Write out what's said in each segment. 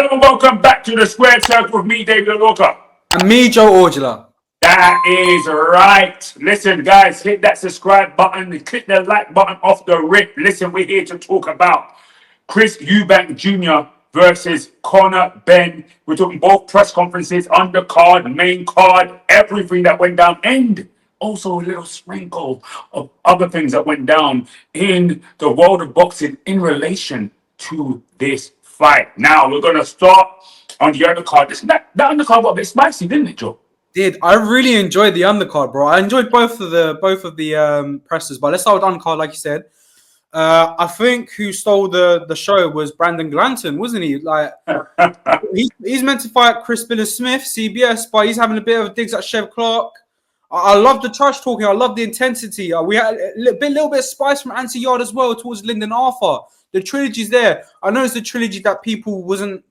gentlemen, welcome back to the Squared Circle with me, David Walker. And me, Joe Orgula. That is right. Listen, guys, hit that subscribe button and click the like button off the rip. Listen, we're here to talk about Chris Eubank Jr. versus Conor Benn. We're talking both press conferences, undercard, main card, everything that went down, and also a little sprinkle of other things that went down in the world of boxing in relation to this fight. Now, we're going to start on the undercard. That undercard got a bit spicy, didn't it, Joe? I really enjoyed the undercard, bro. I enjoyed both of the presses, but let's start with undercard, like you said. I think who stole the show was Brandon Glanton, wasn't he? Like he's meant to fight Chris Smith, CBS, but he's having a bit of digs at Chev Clark. I love the trash talking. I love the intensity. We had a little bit of spice from Anthony Yard as well towards Lyndon Arthur. The trilogy's there. I know it's the trilogy that people wasn't,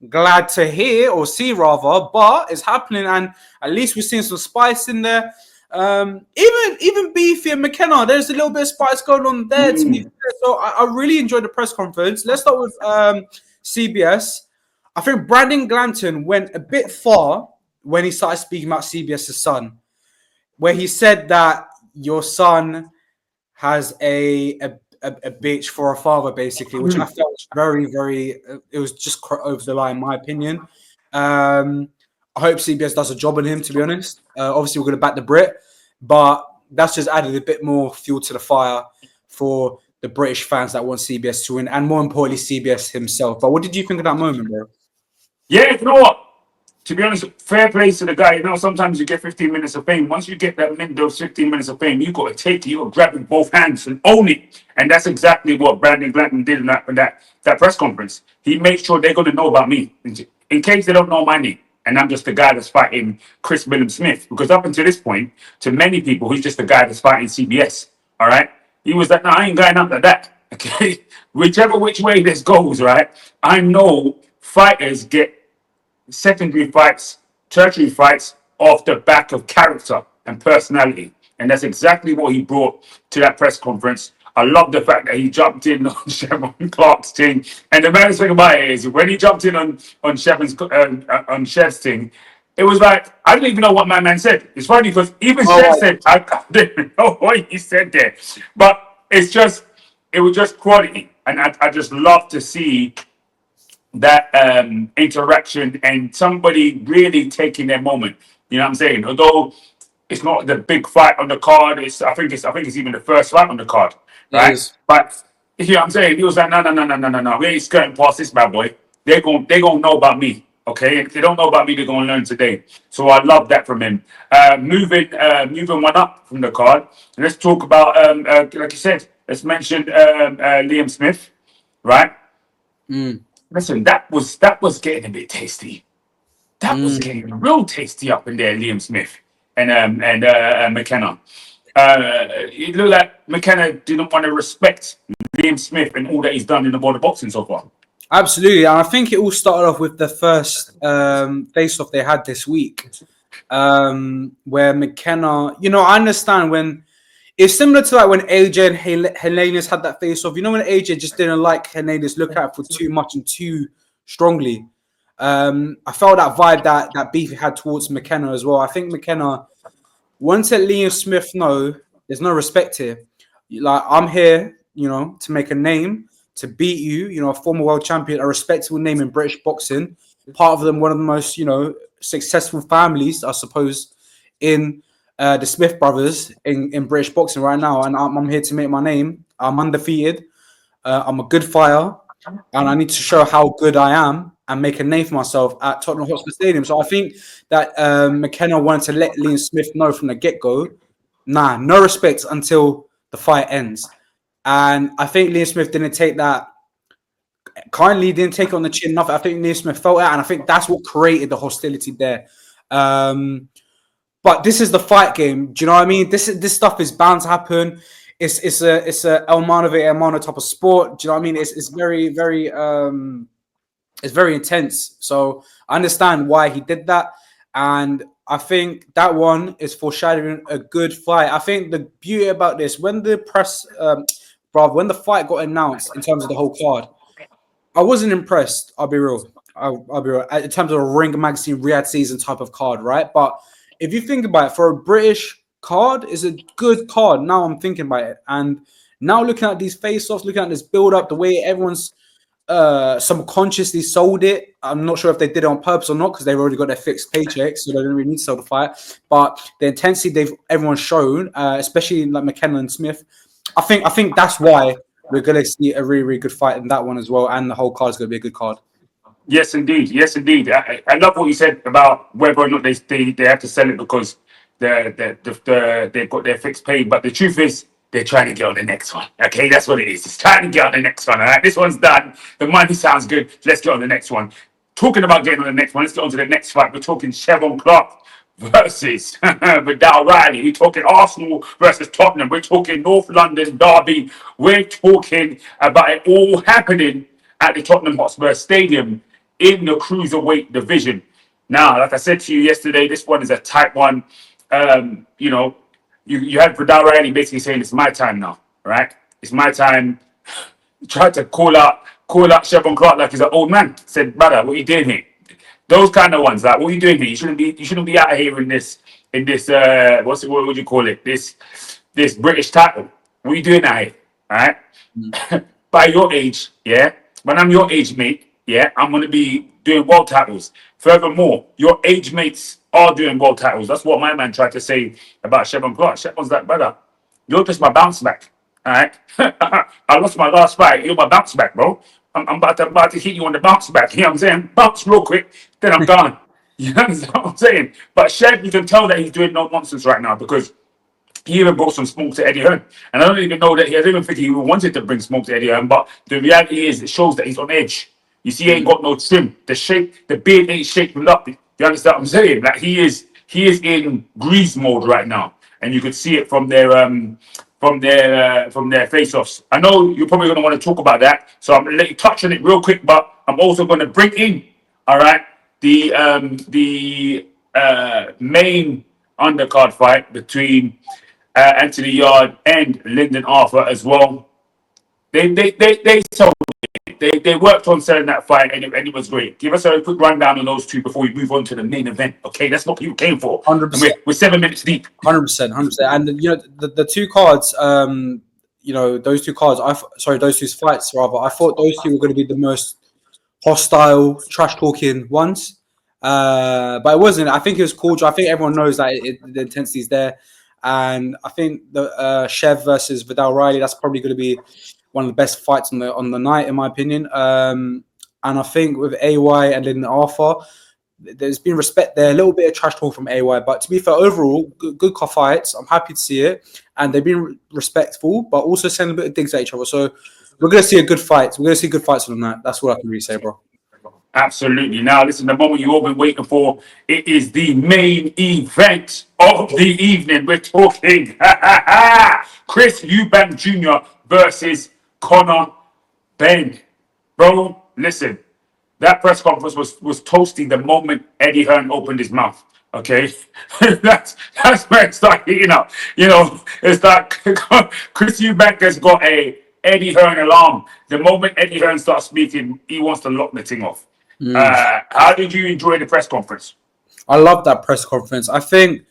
glad to hear or see rather, but it's happening, and at least we're seeing some spice in there. Even Beefy and McKenna, there's a little bit of spice going on there to me. So I really enjoyed the press conference. Let's start with CBS. I think Brandon Glanton went a bit far when he started speaking about CBS's son, where he said that your son has a bitch for a father, basically, which I felt was very, very, it was just over the line, in my opinion. I hope CBS does a job on him, to be honest. Obviously, we're going to back the Brit, but that's just added a bit more fuel to the fire for the British fans that want CBS to win, and more importantly, CBS himself. But what did you think of that moment, bro? Yeah, you know what? To be honest, fair play to the guy. Sometimes you get 15 minutes of fame. Once you get that window of 15 minutes of fame, you got to take it. You got to grab it with both hands and own it. And that's exactly what Brandon Glanton did in that press conference. He made sure they're going to know about me in case they don't know my name. And I'm just the guy that's fighting Chris Smith. Because up until this point, to many people, he's just the guy that's fighting CBS. All right? He was like, no, I ain't going up like that. Okay? Whichever which way this goes, right? I know fighters get secondary fights, tertiary fights off the back of character and personality. And that's exactly what he brought to that press conference. I love the fact that he jumped in on Chevron Clark's thing. And the maddest thing about it is when he jumped in on Chev's thing, it was like, I didn't even know what my man said. It's funny because even Chev said, I didn't know what he said there. But it was just quality. And I just love to see that interaction and somebody really taking their moment. You know what I'm saying? Although it's not the big fight on the card, I think it's even the first fight on the card, right? But you know what I'm saying? He was like, no, we ain't skirting past this bad boy. They're gonna know about me. Okay, if they don't know about me, they're gonna learn today. So I love that from him. Moving one up from the card. Let's talk about like you said. Let's mention Liam Smith, right? Listen, that was getting a bit tasty. That was getting real tasty up in there, Liam Smith and McKenna. It looked like McKenna didn't want to respect Liam Smith and all that he's done in the world of boxing so far. Absolutely, and I think it all started off with the first face-off they had this week, where McKenna. I understand when. It's similar to like when AJ and Helenius had that face-off. When AJ just didn't like Helenius look at for too much and too strongly. I felt that vibe that Beefy had towards McKenna as well. I think McKenna, once let Liam Smith know there's no respect here. Like, I'm here, to make a name, to beat you, a former world champion, a respectable name in British boxing. Part of them, one of the most, successful families, I suppose, in the Smith brothers in British boxing right now, and I'm here to make my name. I'm undefeated. I'm a good fighter, and I need to show how good I am and make a name for myself at Tottenham Hotspur Stadium. So I think that McKenna wanted to let Liam Smith know from the get-go, no respect until the fight ends. And I think Liam Smith didn't take that kindly, didn't take it on the chin enough. I think Liam Smith felt that, and I think that's what created the hostility there. But this is the fight game. Do you know what I mean? This stuff is bound to happen. It's a El Mano v Hermano type of sport. Do you know what I mean? It's very, very it's very intense. So I understand why he did that, and I think that one is foreshadowing a good fight. I think the beauty about this, when the fight got announced in terms of the whole card, I wasn't impressed. I'll be real. I'll be real. In terms of a Ring Magazine Riyadh season type of card, right? But if you think about it, for a British card, it's a good card. Now I'm thinking about it, and now looking at these face-offs, looking at this build-up, the way everyone's subconsciously sold it. I'm not sure if they did it on purpose or not because they've already got their fixed paychecks, so they don't really need to sell the fight. But the intensity everyone's shown, especially like McKenna and Smith, I think that's why we're going to see a really, really good fight in that one as well, and the whole card is going to be a good card. Yes, indeed. Yes, indeed. I love what you said about whether or not they have to sell it because they've got their fixed pay. But the truth is, they're trying to get on the next one. Okay, that's what it is. It's trying to get on the next one. All right, this one's done. The money sounds good. Let's get on the next one. Talking about getting on the next one, let's get on to the next fight. We're talking Chevron Clark versus Vidal Riley. We're talking Arsenal versus Tottenham. We're talking North London derby. We're talking about it all happening at the Tottenham Hotspur Stadium in the cruiserweight division. Now, like I said to you yesterday, this one is a tight one. You had Vidal Riley basically saying it's my time now, right? It's my time. He tried to call out Chevron Clark like he's an old man. Said, brother, what are you doing here? Those kind of ones, like, what are you doing here? You shouldn't be out here in this what would you call it? This British title. What are you doing out here? All right? By your age, yeah. When I'm your age mate, yeah, I'm gonna be doing world titles. Furthermore, your age mates are doing world titles. That's what my man tried to say about Chevron Clark. Chevron's like, brother, you're just my bounce back. All right. I lost my last fight. You're my bounce back, bro. I'm about to hit you on the bounce back. You know what I'm saying? Bounce real quick, then I'm gone. You understand what I'm saying? But Chev, you can tell that he's doing no nonsense right now because he even brought some smoke to Eddie Hearn. And I don't even know that I don't even think he even wanted to bring smoke to Eddie Hearn. But the reality is, it shows that he's on edge. You see, he ain't got no trim. The beard ain't shaped up. You understand what I'm saying? Like he is in grease mode right now, and you could see it from their face-offs. I know you're probably going to want to talk about that, so I'm going to let you touch on it real quick. But I'm also going to bring in, all right, the main undercard fight between Anthony Yard and Lyndon Arthur as well. They sold it. They worked on selling that fight and it was great. Give us a quick rundown on those two before we move on to the main event. Okay, that's what people came for. 100%. We're 7 minutes deep. 100%, 100%. And the two cards, those two cards. Those two fights rather. I thought those two were going to be the most hostile, trash talking ones. But it wasn't. I think it was cordial. I think everyone knows that the intensity is there. And I think the Chev versus Vidal Riley, that's probably going to be one of the best fights on the night, in my opinion. And I think with AY and then Arthur, there's been respect there. A little bit of trash talk from AY, but to be fair, overall, good fights. I'm happy to see it. And they've been respectful, but also sending a bit of digs at each other. So we're going to see a good fight. We're going to see good fights on the night. That's what I can really say, bro. Absolutely. Now, listen, the moment you've all been waiting for, it is the main event of the evening. We're talking Chris Eubank Jr. versus Conor Benn. Bro, listen, that press conference was toasty the moment Eddie Hearn opened his mouth. Okay, that's where it started heating up. It's like Chris Eubank has got a Eddie Hearn alarm. The moment Eddie Hearn starts speaking, he wants to lock the thing off. How did you enjoy the press conference? I love that press conference. I think,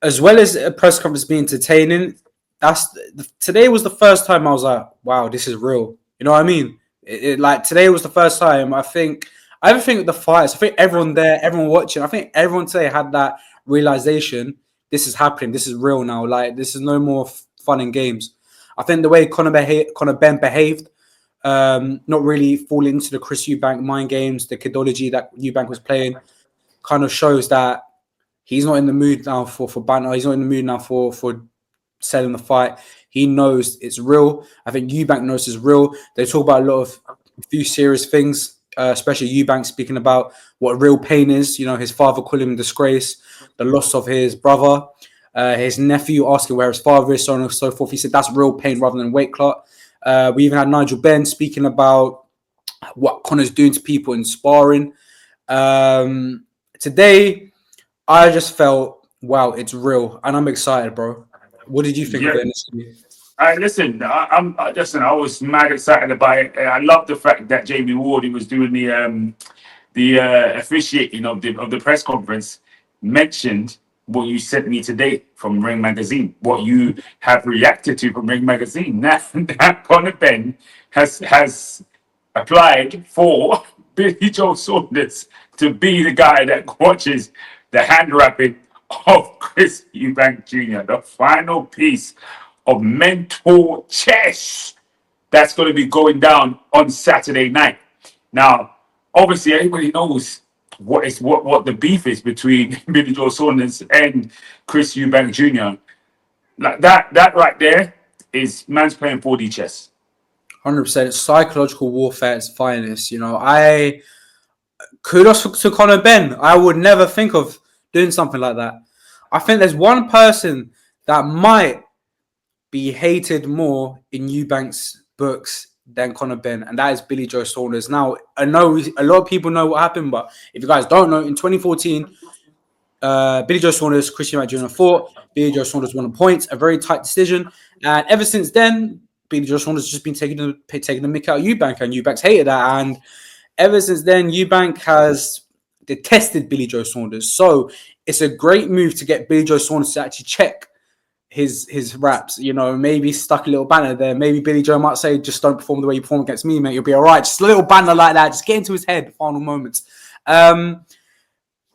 as well as a press conference being entertaining, today was the first time I was like, wow, this is real. You know what I mean? Like today was the first time. I think with the fights, I think everyone there, everyone watching, I think everyone today had that realization. This is happening. This is real now. Like this is no more fun and games. I think the way Conor Benn behaved, not really falling into the Chris Eubank mind games, the kidology that Eubank was playing, kind of shows that he's not in the mood now for banter. He's not in the mood now for selling the fight. He knows it's real. I think Eubank knows it's real. They talk about a few serious things, especially Eubank speaking about what real pain is. His father called him disgrace, the loss of his brother, his nephew asking where his father is, so on and so forth. He said that's real pain rather than weight clot. We even had Nigel Benn speaking about what Conor's doing to people in sparring. Today, I just felt, wow, it's real. And I'm excited, bro. What did you think of it initially? Listen, listen. I was mad excited about it. I love the fact that Jamie Ward, who was doing the officiating of the press conference, mentioned what you sent me today from Ring Magazine, what you have reacted to from Ring Magazine. That Conor Benn has applied for Billy Joe Saunders to be the guy that watches the hand wrapping of Chris Eubank Jr., the final piece of mental chess that's going to be going down on Saturday night. Now, obviously, everybody knows what the beef is between Billy Joe Saunders and Chris Eubank Jr. Like that right there is man's playing 4D chess. 100% psychological warfare at its finest. You know, I kudos to Conor Benn. I would never think of doing something like that. I think there's one person that might be hated more in Eubank's books than Conor Benn, and that is Billy Joe Saunders. Now, I know a lot of people know what happened, but if you guys don't know, in 2014, Billy Joe Saunders, Chris Eubank Jr. fought. Billy Joe Saunders won on points, a very tight decision, and ever since then, Billy Joe Saunders has just been taking the mick out of Eubank, and Eubank's hated that. And ever since then, Eubank has detested Billy Joe Saunders. So it's a great move to get Billy Joe Saunders to actually check his raps. You know, maybe stuck a little banner there. Maybe Billy Joe might say, just don't perform the way you perform against me, mate. You'll be all right. Just a little banner like that. Just get into his head, final moments.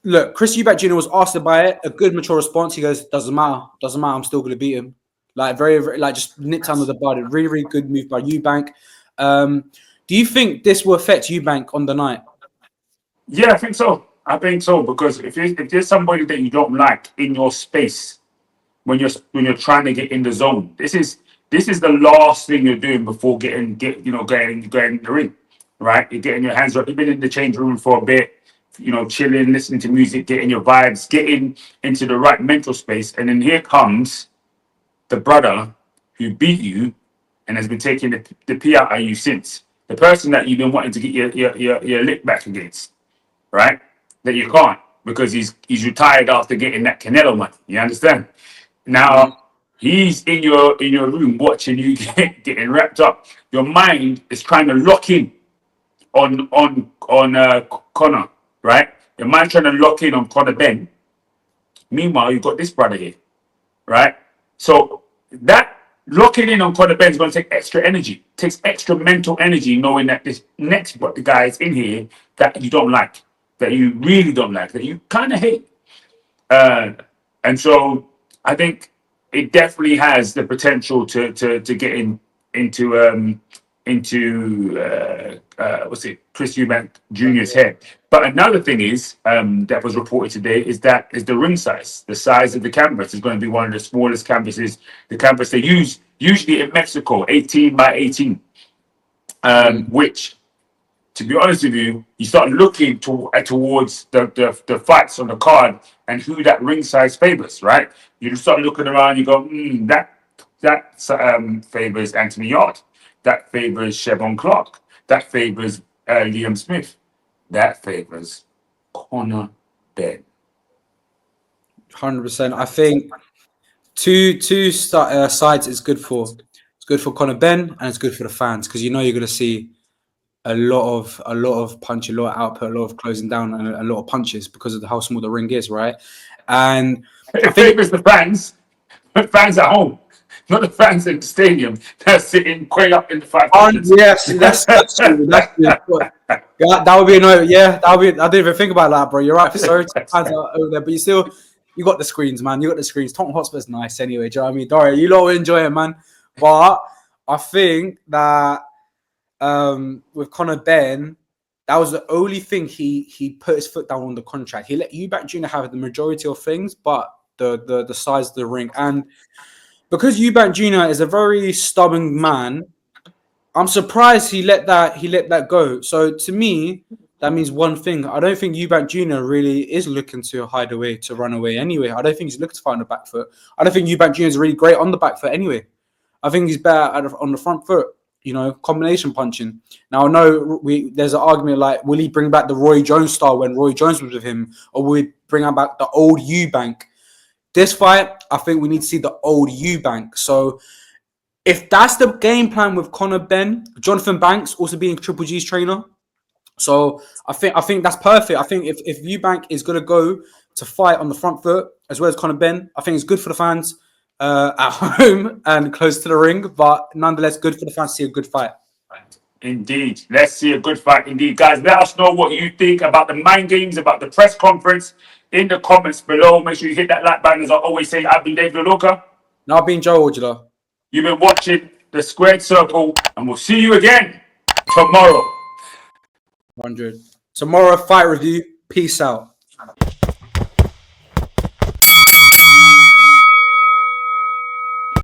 Look, Chris Eubank Jr. was asked about it. A good, mature response. He goes, doesn't matter. Doesn't matter. I'm still going to beat him. Like, very, like, just nipped under the bud. Really, really good move by Eubank. Do you think this will affect Eubank on the night? Yeah, I think so. I think so, because if there's somebody that you don't like in your space when you're trying to get in the zone, this is the last thing you're doing before getting in the ring, right? You're getting your hands up. You've been in the change room for a bit, chilling, listening to music, getting your vibes, getting into the right mental space, and then here comes the brother who beat you and has been taking the pee out of you since. The person that you've been wanting to get your lick back against, right? That you can't, because he's retired after getting that Canelo money. You understand? Now he's in your room watching you getting wrapped up. Your mind is trying to lock in on Conor, right? Your mind trying to lock in on Conor Benn. Meanwhile, you've got this brother here, right? So that locking in on Conor Benn is going to take extra energy. It takes extra mental energy knowing that this next guy is in here that you don't like, that you really don't like, that you kind of hate. And so I think it definitely has the potential to get into Chris Eubank Jr.'s head. But another thing is that was reported today is the ring size. The size of the canvas is going to be one of the smallest canvases. The canvas they use usually in Mexico, 18 by 18, which, to be honest with you, you start looking towards the fights on the card and who that ring size favors, right? You start looking around, you go, that favors Anthony Yard, that favors Chevon Clark, that favors Liam Smith, that favors Conor Benn. 100%. I think two sides is good for. It's good for Conor Benn and it's good for the fans, because you're going to see a lot of punch, a lot of output, a lot of closing down, and a lot of punches because of how small the ring is, right? And it favors the fans at home, not the fans in the stadium that's sitting quite up in the 500s. Yes, that's true. That's true. Yeah, that would be annoying. Yeah, that would be. I didn't even think about that, bro. You're right. Sorry, fans are over there, but you got the screens, man. You got the screens. Tottenham Hotspur's nice anyway. Do you know what I mean? Don't worry, you lot will enjoy it, man. But I think that with Conor Benn, that was the only thing he put his foot down on the contract. He let Eubank Jr. have the majority of things, but the size of the ring. And because Eubank Jr. is a very stubborn man, I'm surprised he let that go. So to me, that means one thing. I don't think Eubank Jr. really is looking to hide away, to run away anyway. I don't think he's looking to find the back foot. I don't think Eubank Jr. is really great on the back foot anyway. I think he's better on the front foot, combination punching. Now, I know there's an argument like, will he bring back the Roy Jones style when Roy Jones was with him, or will he bring back the old Eubank? This fight, I think we need to see the old Eubank. So if that's the game plan with Conor, Benn, Jonathan Banks also being Triple G's trainer. So I think that's perfect. I think if Eubank is going to go to fight on the front foot as well as Conor Benn, I think it's good for the fans at home and close to the ring, but nonetheless good for the fans to see a good fight. Indeed. Let's see a good fight indeed. Guys, let us know what you think about the mind games, about the press conference in the comments below. Make sure you hit that like button. As I always say, I've been David Oloka. Now I've been Joe Orgula. You've been watching The Squared Circle, and we'll see you again tomorrow. 100. Tomorrow, fight review. Peace out.